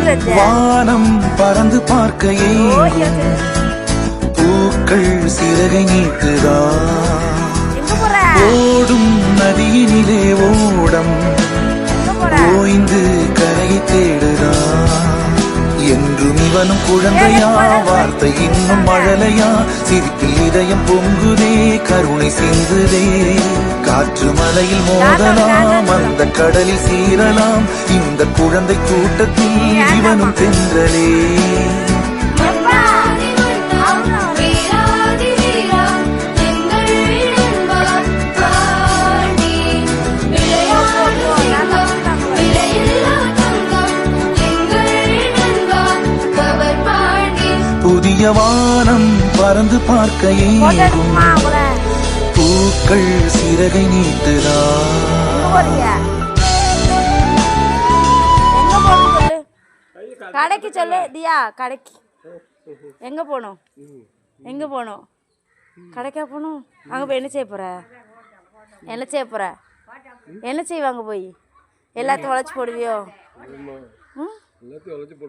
வானம் பறந்து பார்க்க பூக்கள் சிறகை நீட்டுதா ஓடும் நதியினிலே ஓடம் ஓய்ந்து கரையை தேடுதா என்றும் இவனும் குழந்தையா வார்த்தை இன்னும் மழலையா சிரிப்பில் இதயம் பொங்குதே கருணை சிந்துதே காற்று மலையில் மோதலாம் அந்த கடலில் சீரலாம் இந்த குழந்தை கூட்டத்தில் இவனும் தென்றலே புதிய வானம் பறந்து பார்க்க ஏங்கும் பூக்கள் சிறகை நீட்டுதா கடைக்கு சொல்லு தியா கடைக்கு எங்க போகணும் எங்க போகணும் கடைக்கா போகணும் அங்கே போய் என்ன செய்ய போற என்ன செய்ய போற என்ன செய்வாங்க போய் எல்லாத்தையும் உழைச்சி போடுவியோ